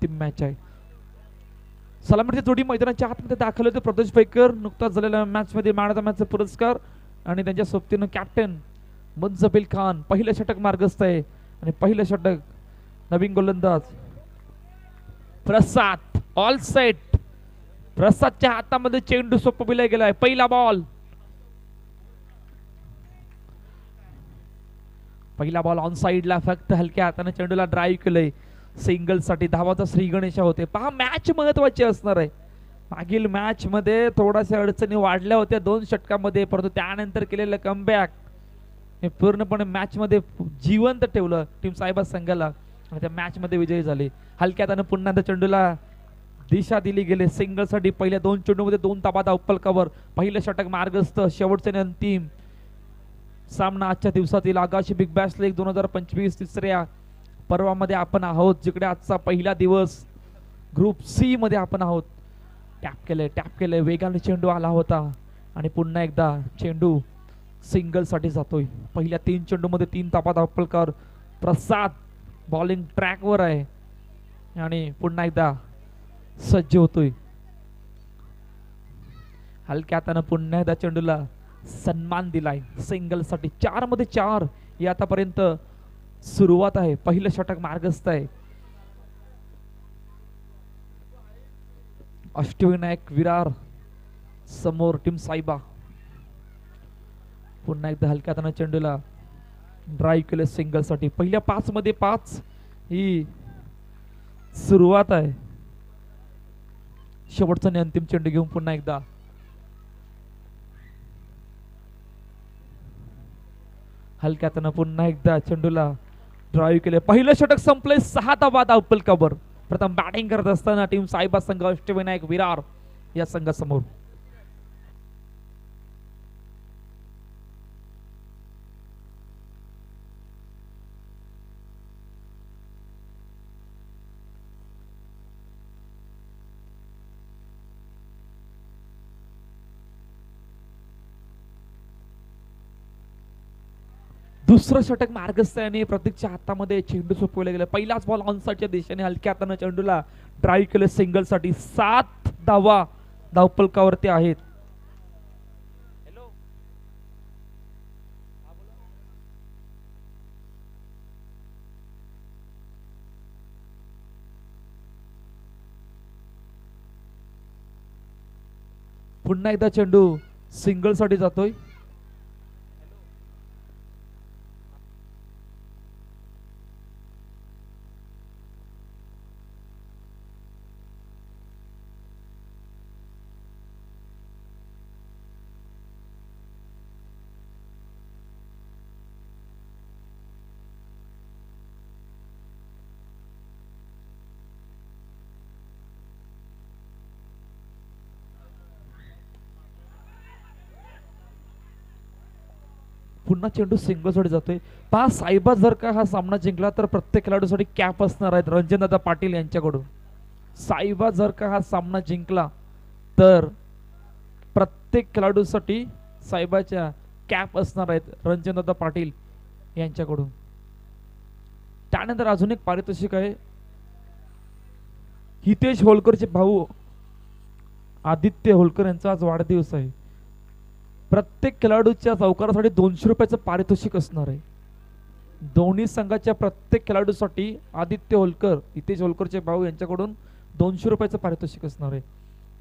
अंतिम मॅच आहे. सलामीची जोडी मैदानाच्या आतमध्ये दाखल होते. प्रदेश पैकर नुकताच झालेल्या मॅच मध्ये मॅन ऑफ द मॅचचा पुरस्कार आणि त्यांच्या सोबतीनं कॅप्टन मुंजबिल खान पहिलं षटक मार्गस्थ आहे आणि पहिलं षटक नवीन गोलंदाज प्रसाद ऑल सेट. प्रसादच्या हातामध्ये चेंडू सोपविला गेलाय. पहिला बॉल ऑन साइडला फक्त हलक्या हाताने चेंडूला ड्राईव्ह केलंय. सिंगल साठी धावाचा श्री गणेशा होते. पहा मॅच महत्वाची असणार आहे. मागील मॅच मध्ये थोड्याशा अडचणी वाढल्या होत्या 2 षटकामध्ये, परंतु त्यानंतर केलेलं कमबॅक हे पूर्णपणे मॅच मध्ये जिवंत ठेवलं टीम सायबा संघाला आणि त्या मॅच मध्ये विजयी झाले. हलक्या हाताने पुन्हा त्या चेंडूला दिशा दिली गेली. सिंगल साठी पहिल्या 2 चेंडूमध्ये 2 धावा उपलकावर. पहिलं षटक मार्गस्थ. शेवटचे आणि अंतिम सामना आजच्या दिवसातील आगाशी बिग बॅश लीग 2025 तिसऱ्या पर्वामध्ये आपण आहोत, जिकडे आजचा पहिला दिवस ग्रुप सी मध्ये आपण आहोत. टॅप केले वेगाने चेंडू आला होता आणि पुन्हा एकदा चेंडू सिंगल साठी जातोय. पहिल्या 3 चेंडू मध्ये 3 धावा उपलकावर. प्रसाद बॉलिंग ट्रॅक वर आहे आणि पुन्हा एकदा सज्ज होतोय. हलक्या हाताने पुन्हा एकदा चेंडूला सन्मान दिलाय. सिंगल साठी 4 मध्ये 4 ही आतापर्यंत सुरुवात आहे. पहिलं षटक मार्गस्थ आहे. अष्टविनायक विरार समोर टीम सायबा. पुन्हा एकदा हलक्या हाताने चेंडूला ड्राईव्ह केले सिंगल साठी. पहिल्या 5 मध्ये 5 ही सुरुवात आहे. शेवटचा आणि अंतिम चेंडू घेऊन पुन्हा एकदा हलक्या हाताने पुन्हा एकदा चेंडूला ड्राईव्ह केले. पहिलं षटक संपले. 6 धावा उपलकावर. प्रथम बॅटिंग करत असताना टीम सायबा संघ अष्टविनायक विरार या संघासमोर. दुसरं षटक मार्गस्थ आहे. प्रतीकच्या हातामध्ये चेंडू सोपवला गेला. पहिलाच बॉल ऑनसाइडच्या दिशेने हलक्या हाताने चेंडूला ड्राईव्ह केले सिंगल साठी. 7 धावा धावपलकावरती आहेत. पुन्हा एकदा चेंडू सिंगल साठी जातोय. पुन्हा चेंडू सिंगल साठी जातोय. पहा सायबा जर का हा सामना जिंकला तर प्रत्येक खेळाडूसाठी कॅप असणार आहेत रणजितदादा पाटील यांच्याकडून. सायबा जर का हा सामना जिंकला तर प्रत्येक खेळाडूसाठी सायबाच्या कॅप असणार आहेत रणजितदादा पाटील यांच्याकडून. त्यानंतर अजून एक पारितोषिक आहे. हितेश होलकरचे भाऊ आदित्य होलकर यांचा आज वाढदिवस आहे. प्रत्येक खेळाडूच्या चौकारासाठी 200 रुपयाचं पारितोषिक असणार आहे. दोन्ही संघाच्या प्रत्येक खेळाडूसाठी आदित्य होलकर हितेश होलकरचे भाऊ यांच्याकडून 200 रुपयाचं पारितोषिक असणार आहे.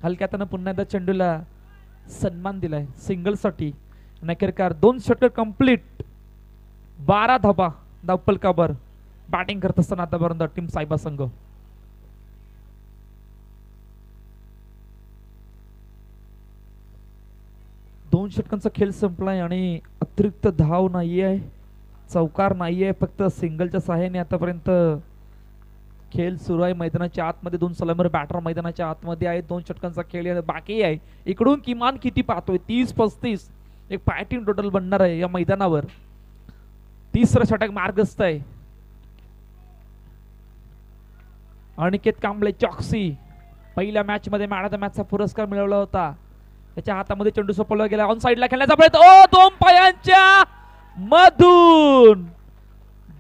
हलक्या हाताने पुन्हा एकदा चेंडूला सन्मान दिलाय सिंगल साठी. नकेरकार 2 षटक कंप्लीट. 12 धावा धावपलकावर. बॅटिंग करत असताना आतापर्यंत टीम सायबा संघ. दोन षटकांचा खेळ संपलाय आणि अतिरिक्त धाव नाहीये, चौकार नाहीये, फक्त सिंगलच्या सहाय्याने आतापर्यंत खेळ सुरू आहे. मैदानाच्या आतमध्ये 2 सलामीर बॅटर मैदानाच्या आतमध्ये आहेत. 2 षटकांचा खेळ बाकी आहे. इकडून किमान किती पाहतोय 30-35 एक फायटिंग टोटल बनणार आहे या मैदानावर. तिसरं षटक मार्गस्थ आहे. अनिकेत कांबळे चॉक्सी पहिल्या मॅच मध्ये मॅन ऑफ द मॅचचा पुरस्कार मिळवला होता. त्याच्या हातामध्ये चेंडू सोपवला गेला. ऑन साइडला खेळण्याचा प्रयत्न. ओ 2 पायांच्या मधून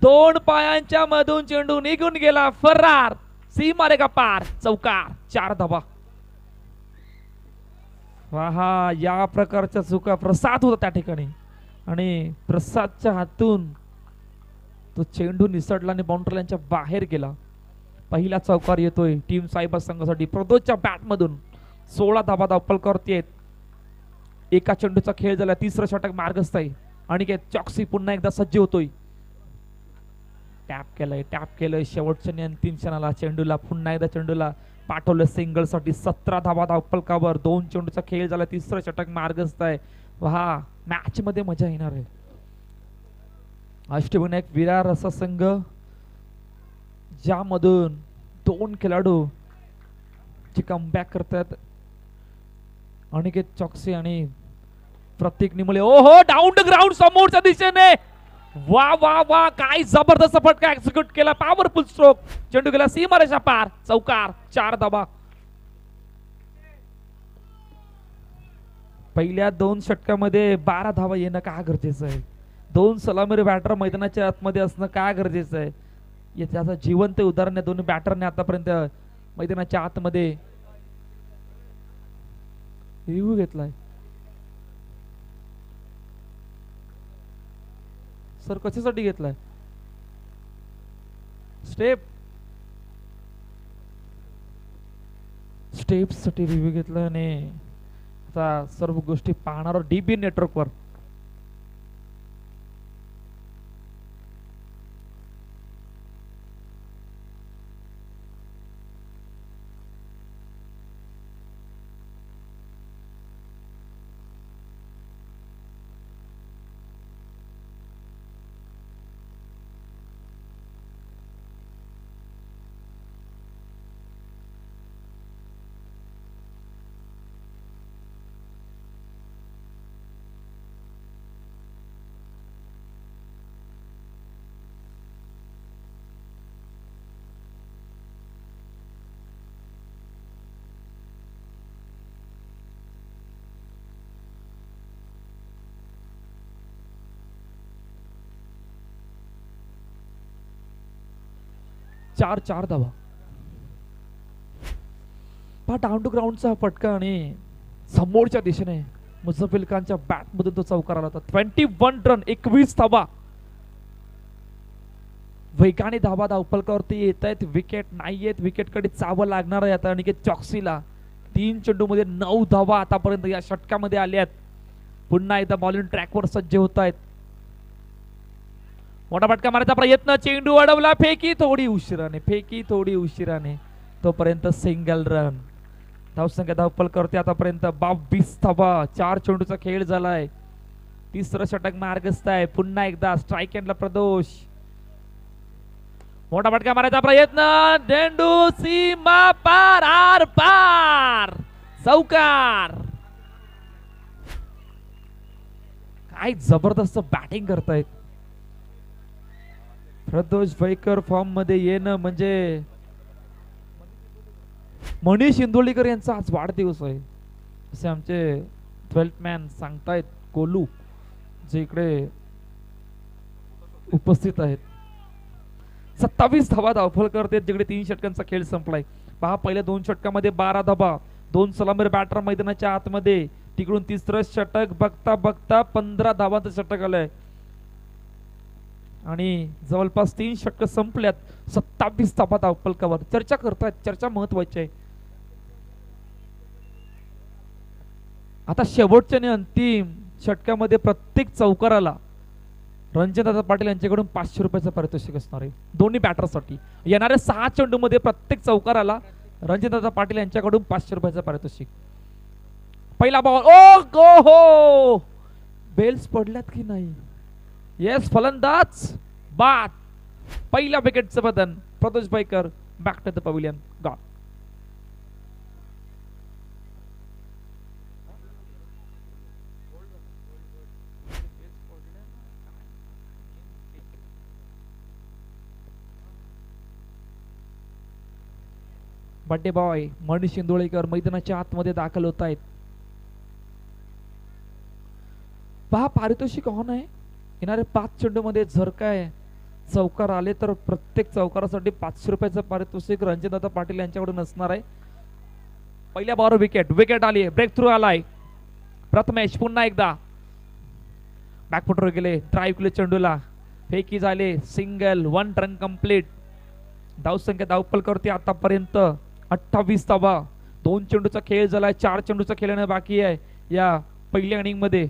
2 पायांच्या मधून चेंडू निघून गेला. फरार. सी मारेगा पार, चौकार, 4 धावा. हा या प्रकारच्या चुका प्रसाद होता त्या ठिकाणी आणि प्रसादच्या हातून तो चेंडू निसटला आणि बाउंड्रीच्या बाहेर गेला. पहिला चौकार येतोय टीम साईबाग संघासाठी प्रदोषच्या बॅट मधून. 16 धावा धावपलकावरती आहेत. एका चेंडूचा खेळ झाला. तिसरं षटक मार्गस्थ आहे. आणि चॉक्सी पुन्हा एकदा सज्ज होतोय. टॅप केलंय शेवटच्या अंतिम क्षणाला चेंडूला पुन्हा एकदा चेंडूला पाठवलं सिंगल साठी. 17 धावा धावपलकावर. 2 चेंडूचा खेळ झाला. तिसरं षटक मार्गस्थ आहे. हा मॅच मध्ये मजा येणार आहे. अष्टविनायक विरार असा संघ ज्यामधून 2 खेळाडू जे कमबॅक करतात, अनिकेत चॉक्सी आणि प्रतीक निमले. ओहो, डाऊन द ग्राउंड समोरच्या दिशेने. वा वा वा, काय जबरदस्त फटका एक्झिक्यूट केला. Powerful stroke. चेंडू गेला सीमारेषा पार, चौकार, 4 धावा. पहिल्या 2 षटकामध्ये 12 धावा येणं का गरजेचं आहे? 2 सलामीर बॅटर मैदानाच्या आतमध्ये असणं का गरजेचं आहे? याचं जिवंत उदाहरण आहे. दोन्ही बॅटरने आतापर्यंत मैदानाच्या आतमध्ये रिव्ह्यू घेतलाय. सर कशासाठी घेतलाय? स्टेप साठी रिव्ह्यू घेतलाय आणि आता सर्व गोष्टी पाहणार डीबी नेटवर्कवर. चार धावा. डाऊन टू ग्राउंडचा फटका आणि समोरच्या दिशेने मुझफ्फर खानच्या बॅट मधून तो चौकार आला होता. 21 रन, 21 धावा. वेगाने धावा धावपलकावरती येत आहेत. विकेट नाहीयेत. विकेटकडे चावं लागणार आहे आता अनिकेत चॉक्सीला. 3 चेंडू मध्ये 9 धावा आतापर्यंत या षटकामध्ये आल्यात. पुन्हा एकदा बॉलिंग ट्रॅकवर सज्ज होत आहेत. मोठा फटका मारायचा प्रयत्न. चेंडू अडवला. फेकी थोडी उशिराने. तोपर्यंत सिंगल रन. धावसंख्या धावपलकावरती आतापर्यंत 22 धावा. 4 चेंडूचा खेळ झालाय. तिसरं षटक मार्गस्थ आहे. पुन्हा एकदा स्ट्राईक एंडला प्रदोष. मोठा फटका मारायचा प्रयत्न. चेंडू सीमा पार, आर पार, चौकार. काय जबरदस्त बॅटिंग करतायत प्रदोष भाईकर. फॉर्म मध्ये येणं म्हणजे मनीष इंदोलीकर यांचा आज वाढदिवस आहे असे आमचे 12th मॅन सांगतायत. कोलू जे इकडे उपस्थित आहेत. 27 धावा धावफल करते जिकडे 3 षटकांचा खेळ संपलाय. पहा, पहिल्या 2 षटकामध्ये 12 धावा. 2 सलामीर बॅटर मैदानाच्या आतमध्ये. तिकडून तिसरं षटक बघता बघता 15 धावांचं षटक आलंय आणि जवळपास 3 षटक संपल्यात. 27 धावा धावफलकावर. चर्चा करतायत. चर्चा महत्वाची आहे. आता शेवटच्या आणि अंतिम षटकामध्ये प्रत्येक चौकाराला रणजितदादा पाटील यांच्याकडून 500 रुपयाचं पारितोषिक असणार आहे दोन्ही बॅटरसाठी. येणाऱ्या 6 चेंडू मध्ये प्रत्येक चौकाराला रणजितदादा पाटील यांच्याकडून 500 रुपयाचं पारितोषिक. पहिला बॉल. ओ गो हो, बेल्स पडल्यात की नाही? येस, फलंदाज बाद. पहिल्या विकेटचं बदन. Pradosh Bhaikar back to the pavilion. गॉड. बड्डे बॉय मनीष इंदोळेकर मैदानाच्या आतमध्ये दाखल होत आहेत. पहा, पारितोषिक ऑन आहे. येणारे 5 चेंडू मध्ये जर काय चौकार आले तर प्रत्येक चौकारासाठी 500 रुपयाचं पारितोषिक रणजितदादा पाटील यांच्याकडून असणार आहे. पहिल्या बॉल विकेट, विकेट आली, ब्रेक थ्रू आलाय. प्रथमेश पुन्हा एकदा बॅकफुटवर गेले, ड्राईव्ह केले चेंडूला, फेकी झाले, सिंगल, 1 रन कंप्लीट. धावसंख्या धावपलकावरती आतापर्यंत 28 धावा. 2 चेंडूचा खेळ झालाय, 4 चेंडूचा खेळणं बाकी आहे या पहिल्या इनिंग मध्ये.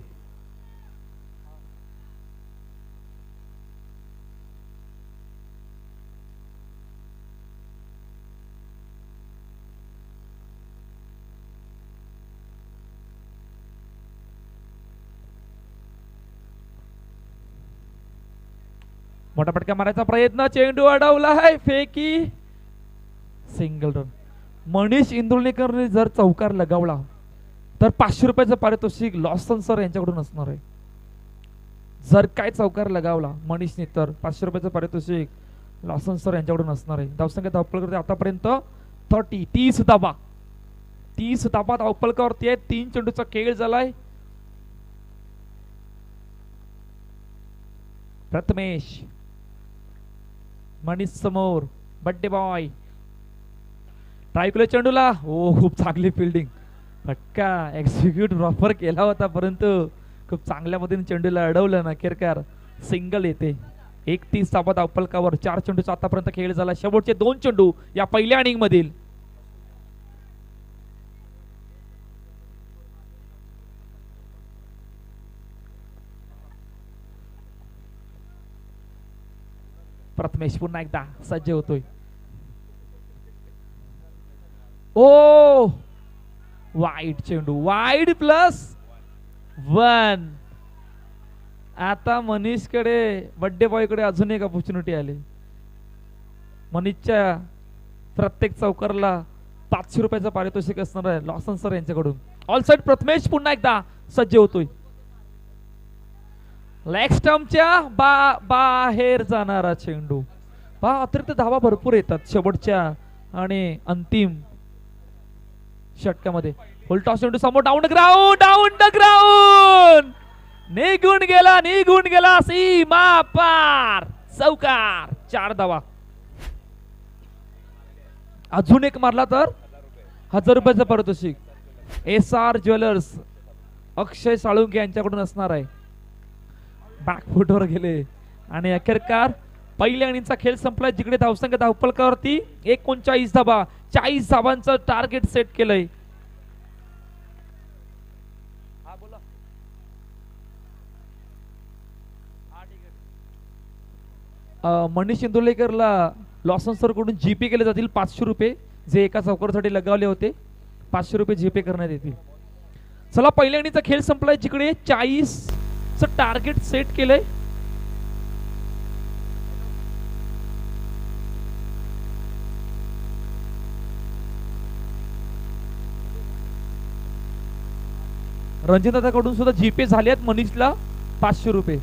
मोठा फटका मारायचा प्रयत्न, चेंडू अडवलाय, फेकी, सिंगल रन. मनीष इंदुर्लेकर जर चौकार लगावला तर 500 रुपयाचं पारितोषिक लॉसन सर यांच्याकडून असणार आहे. जर काय चौकार लगावला मनीषने तर 500 रुपयाचं पारितोषिक लॉसन सर यांच्याकडून असणार आहे. धावसंख्या धावपलकावरती आतापर्यंत 30 धावा. 30 धावा धावपलकावरती आहे. 3 चेंडूचा खेळ झालाय. प्रथमेश, मनीष समोर, बड्डे बॉय ट्राय चेंडूला, ओ खूप चांगली फिल्डिंग, फटका एक्झिक्यूट प्रॉपर केला होता परंतु खूप चांगल्या पद्धतीने चेंडूला अडवलं ना. केरकार सिंगल येते. 31 धावा धावपलकावर. 4 चेंडूचा आतापर्यंत खेळ झाला. शेवटचे 2 चेंडू या पहिल्या इनिंग मधील. प्रथमेश पुन्हा एकदा सज्ज होतोय. ओ वाईड चेंडू, वाईड +1. आता मनीष कडे, बड्डे बॉय कडे अजून एक ऑपॉर्च्युनिटी आली. मनीषच्या प्रत्येक चौकारला 500 रुपयाचं पारितोषिक असणार आहे लॉसन सर यांच्याकडून. ऑल साइड प्रथमेश पुन्हा एकदा सज्ज होतोय. लेग स्टंपच्या बाहेर जाणारा चेंडू. अतिरिक्त धावा भरपूर येतात शेवटच्या आणि अंतिम षटकामध्ये. फुल टॉस चेंडू समोर, डाऊन द ग्राउंड, निघून गेला सीमा पार, चौकार, 4 धावा. अजून एक मारला तर 1000 रुपयाचं पारितोषिक SR ज्वेलर्स अक्षय साळुंके यांच्याकडून असणार आहे. बॅकफुटवर गेले आणि अखेरकार पहिल्या इनिंगचा खेळ संपला. जिकडे धावसंख्या धावपलकावरती 39 धावा, 40 धावांचं टार्गेट सेट केलंय. मनीष इंदुलेकरला लॉसन सर कडून जीपे केले जातील 500 रुपये, जे एका चौकारासाठी लगावले होते. 500 रुपये जीपे करण्यात येतील. चला पहिल्या इनिंगचा खेळ संपलाय. जिकडे 40 टार्गेट सेट केलंय. रणजितदादाकडून सुद्धा जीपे झाले आहेत मनीषला 500 रुपये.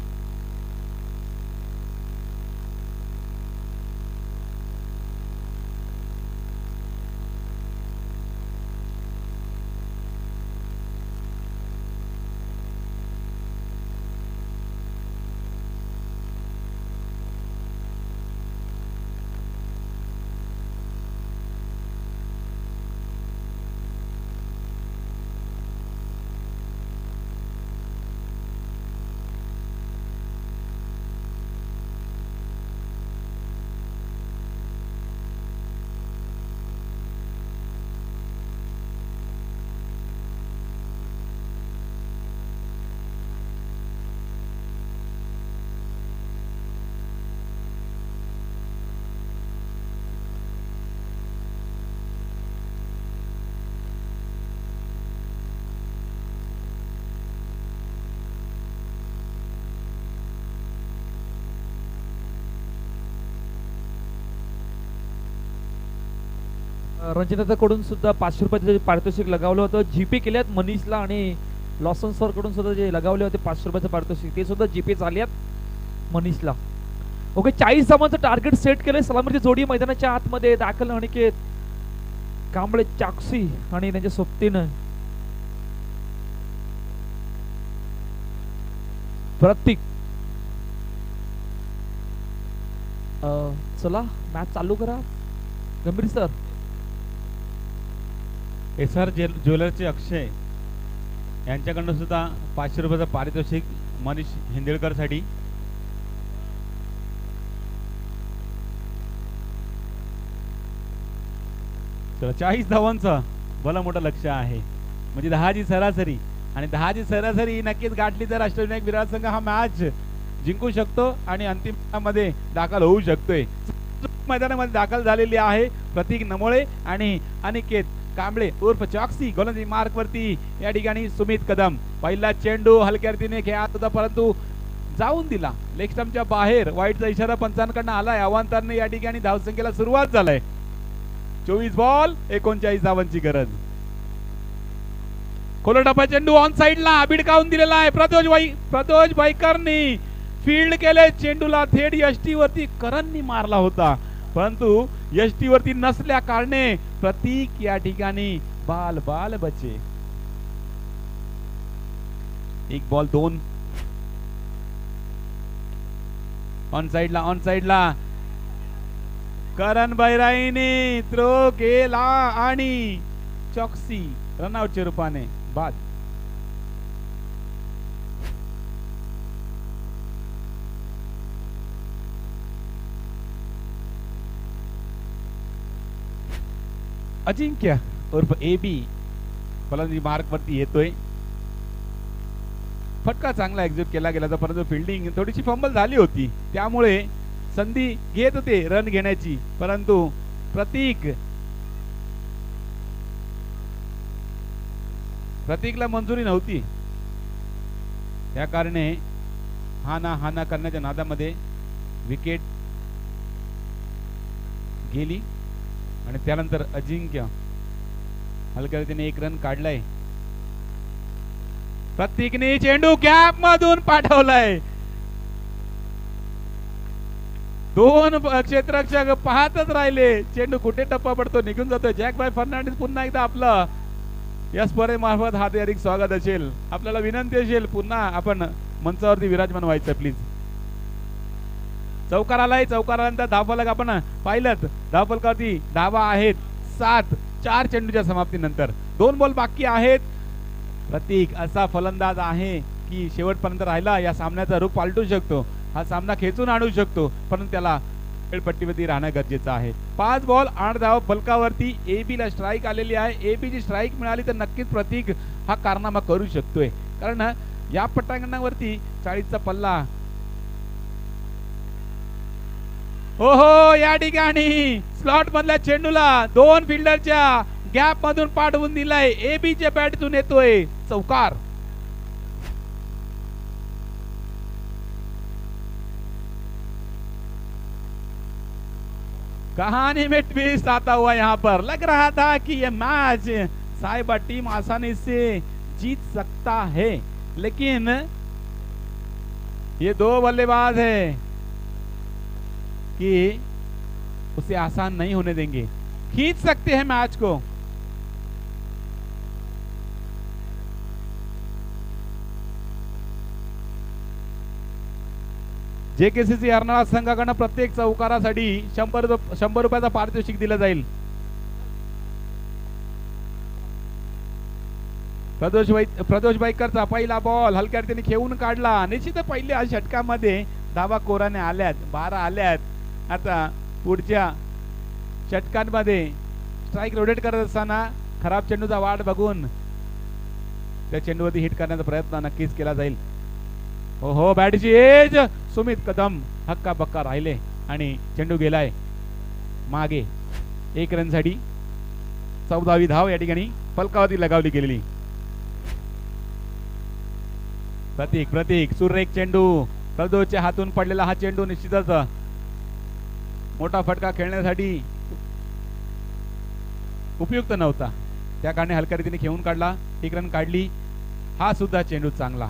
रणजितदादाकडून सुद्धा 500 रुपयाचे पारितोषिक लगावलं होतं. जीपे केल्यात मनीषला आणि लॉसन सर कडून सुद्धा जे लगावले होते 500 रुपयाचे पारितोषिक ते सुद्धा जीपे झालेत मनीषला. ओके, 40 धावांचं टार्गेट सेट केलंय. सलामीची जोडी मैदानाच्या आतमध्ये दाखल. अनिकेत कांबळे चाक्सी आणि त्यांच्या सोबतीनं प्रतीक. चला मॅच चालू करा गंभीर सर. SR ज्वेलर्सचे अक्षय यांच्याकडनं सुद्धा 500 रुपयाचं पारितोषिक मनीष हिंदेळकर साठी. चला 40 धावांचं भलं मोठं लक्ष आहे, म्हणजे 10ची सरासरी, आणि 10ची सरासरी नक्कीच गाठली तर अष्टविनायक विराट संघ हा मॅच जिंकू शकतो आणि अंतिम मध्ये दाखल होऊ शकतोय. मैदानामध्ये दाखल झालेली आहे प्रतीक नमोळे आणि अनिकेत कांबळे उर्फ चॉक्सी. गोलंदाजी मार्क वरती या ठिकाणी सुमित कदम. पहिला चेंडू हलक्या रीतीने खेळत होता परंतु जाऊन दिला लेग स्टंपच्या बाहेर. वाईटचा इशारा पंचांकडनं आलाय. अवांतरने या ठिकाणी धावसंख्येला सुरुवात झालाय. 24 बॉल 39 धावांची गरज. खोलटप्पा चेंडू ऑन साइडला भिडकावून दिलेला आहे. प्रदोष बाईकरनी फील्ड केले चेंडूला थेट यष्टी वरती. करणनी मारला होता परंतु यष्टी वरती नसल्या कारणे प्रतीक या ठिकाणी बाल बाल बचे. 1 बॉल 2 ऑन साइडला करण बैराईने थ्रो केला आणि चॉक्सी रनआउटच्या रूपाने बाद. अजिंक्य उर्फ AB फलंदाजी मार्क वरती येतोय. फटका चांगला एक्झिक्यूट केला गेला होता परंतु फिल्डिंग थोडीशी फंबल झाली होती त्यामुळे संधी घेत होते रन घेण्याची परंतु प्रतीकला मंजुरी नव्हती. त्या कारणे हाना करण्याच्या नादामध्ये विकेट गेली आणि त्यानंतर अजिंक्य हलक्या रीतीने 1 रन काढलाय. प्रतीकने चेंडू गॅप मधून पाठवलाय. 2 क्षेत्ररक्षक पाहतच राहिले चेंडू कुठे टप्पा पडतो निघून जातोय. जॅक बाय फर्नांडिस पुन्हा एकदा आपलं या स्पर्धेमार्फत हार्दिक स्वागत असेल. आपल्याला विनंती असेल पुन्हा आपण मंचावरती विराजमान व्हायचं प्लीज. चौकार आलाय. चौकारानंतर धावफलक आपण पाहिलं. धावफलकावरती धावा आहेत 7. 4 चेंडूच्या समाप्तीनंतर 2 बॉल बाकी आहेत. प्रतीक असा फलंदाज आहे की शेवटपर्यंत राहिला या सामन्याचा रूप पालटू शकतो. हा सामना खेचून आणू शकतो परंतु त्याला खेळपट्टीवरती राहणं गरजेचं आहे. 5 बॉल 8 धाव फलकावरती AB ला स्ट्राईक आलेली आहे. AB ची स्ट्राईक मिळाली तर नक्कीच प्रतीक हा कारनामा करू शकतोय कारण या पटांगणावरती 40चा पल्ला. ओहो या ठिकाणी स्लॉट मधल्या चेंडूला 2 फिल्डरच्या गॅप मधून पाठवून दिलाय. AB च्या बॅटतून येतोय चौकार. कहानी में ट्विस्ट आता हुआ यहाँ पर. लग रहा था कि ये मैच साहिबा टीम आसानी से जीत सकता है लेकिन ये 2 बल्लेबाज है कि उसे आसान नहीं होने देंगे. खींच सकते हैं मैच को. JKCC अर्नाळा संघाकडून प्रत्येक चौकारासाठी 100 रुपयाचा पारितोषिक दिलं जाईल. प्रदोष बाईकरचा पहिला बॉल हलक्या रीतीने खेळून काढला. निश्चित पहिल्या षटकामध्ये धावा कोराने आल्यात 12 आल्यात. आता पुढच्या षटकांमध्ये स्ट्राईक रोटेट करत असताना खराब चेंडूचा वाट बघून त्या चेंडूवरती हिट करण्याचा प्रयत्न नक्कीच केला जाईल. ओहो बॅटची एज. सुमित कदम हक्का बक्का राहिले आणि चेंडू गेलाय मागे. 1 रनसाठी 14वी धाव या ठिकाणी फलकावरती लगावली गेलेली. प्रतीक सुरेख चेंडू. प्रदोषच्या हातून पडलेला हा चेंडू निश्चितच मोठा फटका खेळण्यासाठी उपयुक्त नव्हता. त्या कारणे हलक्या रीतीने खेळून काढला. 1 रन काढली. हा सुद्धा चेंडू चांगला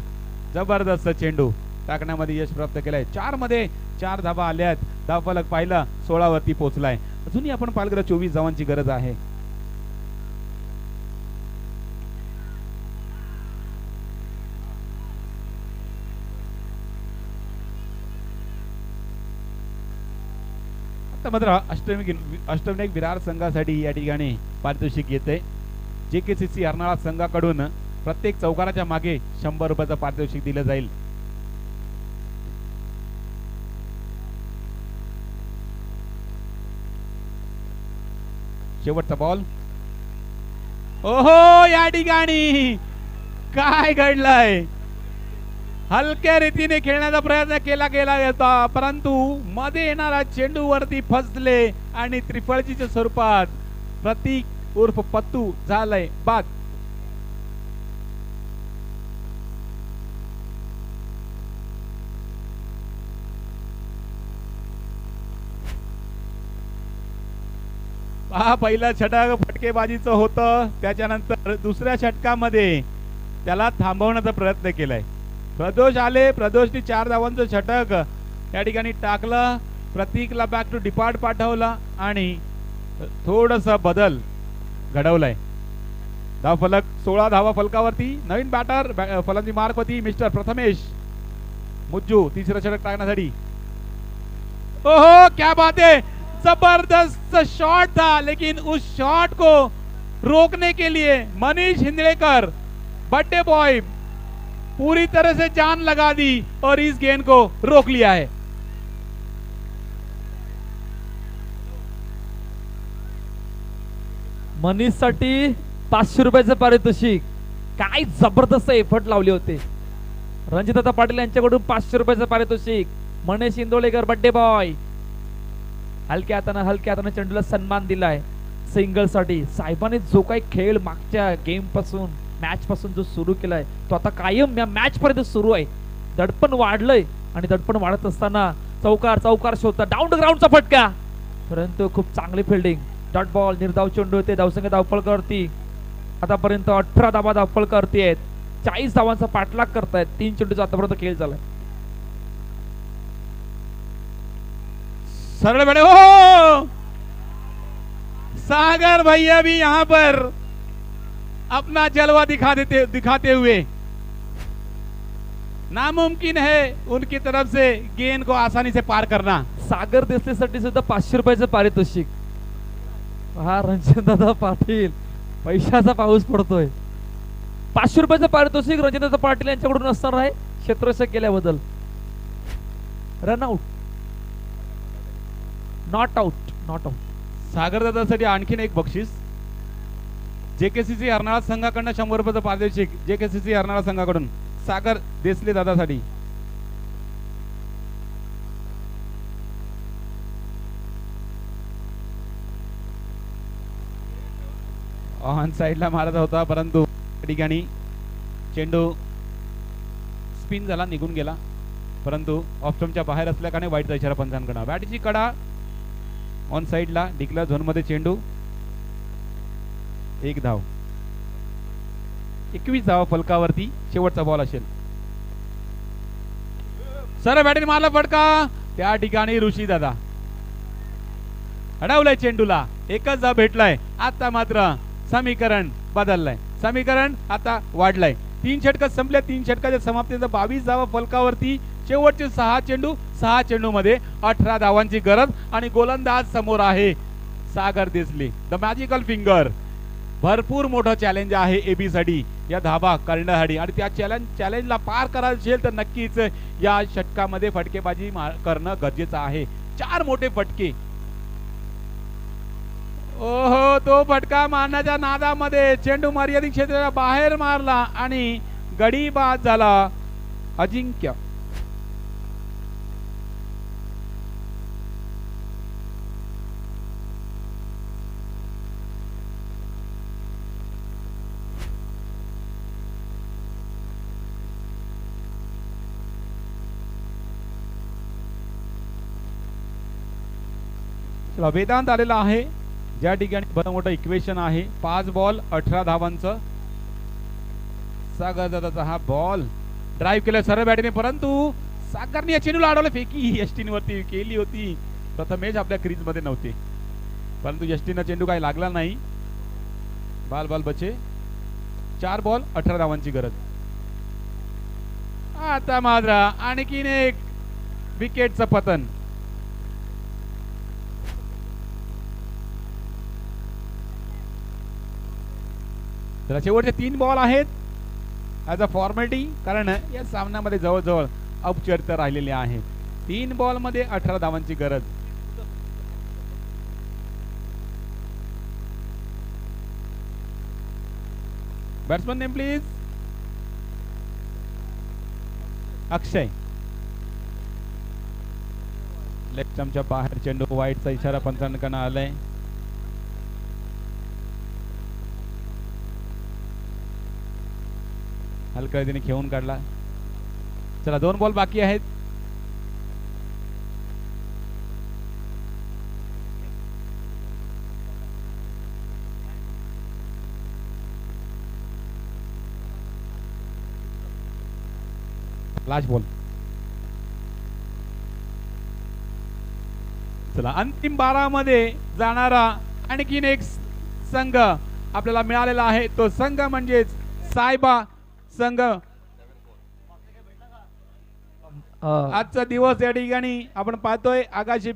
जबरदस्त चेंडू टाकण्यामध्ये यश प्राप्त केलंय. 4 मध्ये 4 धावा आल्यात. धावफलक पाहिला 16 वरती पोहोचलाय. अजूनही आपण पालघर 24 धावांची गरज आहे. आता मात्र अष्टविनायक विरार संघासाठी या ठिकाणी पारितोषिक येते. JKCC अर्नाळा संघाकडून प्रत्येक चौकाराच्या मागे 100 रुपयाचं पारितोषिक दिलं जाईल. शेवटचा बॉल. ओहो, या ठिकाणी काय घडलंय? हलक्या रीतीने खेळण्याचा प्रयत्न केला होता, परंतु मध्ये येणारा चेंडू वरती फसले आणि त्रिफळजीच्या स्वरूपात प्रतीक उर्फ पत्तू झालंय बाद. हा पहिला षटक फटकेबाजीचं होतं, त्याच्यानंतर दुसऱ्या षटकामध्ये त्याला थांबवण्याचा प्रयत्न केलाय. प्रदोष आले, प्रदोषने 4 धावांचं षटक या ठिकाणी टाकलं, प्रतीकला बॅक टू डिपार्ट पाठवला आणि थोडसा बदल घडवलाय. धाव फलक 16 धावा फलकावरती. नवीन बॅटर फलंदाजी मार्क होती मिस्टर प्रथमेश मुज्जू तिसरं षटक टाकण्यासाठी. ओहो, क्या बात है, जबरदस्त शॉट था, लेकिन उस शॉट को रोकने के लिए मनीष हिंदलेकर बर्थडे बॉय पूरी तरह से जान लगा दी और इस गेंद को रोक लिया है. मनीष साठी 500 रुपयाचं पारितोषिक. काय जबरदस्त एफर्ट लावले होते. रणजितदादा पाटील यांच्याकडून 500 रुपयाचं पारितोषिक. Manish Indolekar birthday boy. हलक्या हाताने चेंडूला सन्मान दिलाय सिंगल साठी. साहेबांनी जो काही खेळ मागच्या गेम पासून मॅच पासून जो सुरू केलाय तो आता कायम या मॅच पर्यंत सुरू आहे. दडपण वाढलंय आणि दडपण वाढत असताना चौकार शोधता डाऊन द ग्राउंडचा फटका, परंतु खूप चांगली फिल्डिंग. डॉट बॉल, निर्धाव चेंडू होते. धावसंख्या धावफळ करती आतापर्यंत 18 धावा धावफळ करतेत. 40 धावांचा पाठलाग करतायत. 3 चेंडूचा आतापर्यंत खेळ झालाय. सरळ बड़े हो, सागर भैया भी यहाँ पर अपना जलवा दिखाते हुए नामुमकिन है उनकी तरफ से गेंद को आसानी से पार करना. सागर देसलेसाठी सुद्धा 500 रुपयाचं पारितोषिक. हा रणजितदादा पाटील, पैशाचा पाऊस पडतोय. 500 रुपयाचं पारितोषिक रणजितदादा पाटील यांच्याकडून असणार आहे क्षेत्ररक्षक केल्याबद्दल. Run out, not out. सागर दादासाठी आणखीन एक बक्षीस. JKCC अर्नाळा संघाकडून 100 रुपयाचं पारितोषिक. JKCC अर्नाळा संघाकडून सागर देसले दादासाठी. ऑन साइडला मारत होता, परंतु त्या ठिकाणी चेंडू स्पिन झाला, निघून गेला, परंतु ऑफस्टंपच्या बाहेर असल्या कारणे वाईटचा इशारा पंचांकडे. बॅटची कडा ऑन साइडला, डिक्लेअर झोन मध्ये चेंडू. 1 धाव. 21 धावा फलकावरती. शेवटचा बॉल असेल. सर बॅटीने मारला फटका. त्या ठिकाणी ऋषी दादा अडवलाय चेंडूला. एकच धाव भेटलाय. आता मात्र समीकरण बदललाय. समीकरण आता वाढलाय. 3 षटक संपले. 3 षटकाच्या समाप्तीनंतर 22 धावा फलकावरती. शेवटचे 6 चेंडू. 6 चेंडू मध्ये 18 धावांची गरज आणि गोलंदाज समोर आहे सागर देसले, द मॅजिकल फिंगर. भरपूर मोठं चॅलेंज आहे AB साठी या धावा करण्यासाठी, आणि त्या चॅलेंजला पार करायचं असेल तर नक्कीच या षटकामध्ये फटकेबाजी करणं गरजेचं आहे. 4 मोठे फटके. ओहो, तो फटका मारण्याच्या नादामध्ये चेंडू मर्यादित क्षेत्राच्या बाहेर मारला आणि गडी बाद झाला. अजिंक्य वेदांत आलेला आहे, ज्या ठिकाणी बरं मोठं इक्वेशन आहे. 5 बॉल 18 धावांचं. सागर दादाचा हा बॉल ड्राईव्ह केला सरळ बॅटीने, परंतु सागरने या चेंडूला अडवलं. फेकी यष्टीन वरती केली होती. प्रथमेश आपल्या क्रीज मध्ये नव्हते, परंतु यष्टीनं चेंडू काही लागला नाही. बाल बचे. 4 बॉल 18 धावांची गरज. आता मात्र आणखीन एक विकेटचं पतन. तर शेवटचे 3 बॉल आहेत ॲज अ फॉर्मॅलिटी, कारण या सामन्यामध्ये जवळजवळ औपचारिकता राहिलेली आहे. 3 बॉल मध्ये 18 धावांची गरज. Batsman name please. Akshay. Leg स्टंपच्या बाहेर चेंडू, वाईटचा इशारा पंचांकडून आलाय. हलकळीने खेळून काढला. चला 2 बॉल बाकी आहेत. Last ball. चला अंतिम 12 मध्ये जाणारा आणखीन एक संघ आपल्याला मिळालेला आहे. तो संघ म्हणजेच सायबा संघ. आजचा दिवस या ठिकाणी आपण पाहतोय आकाशी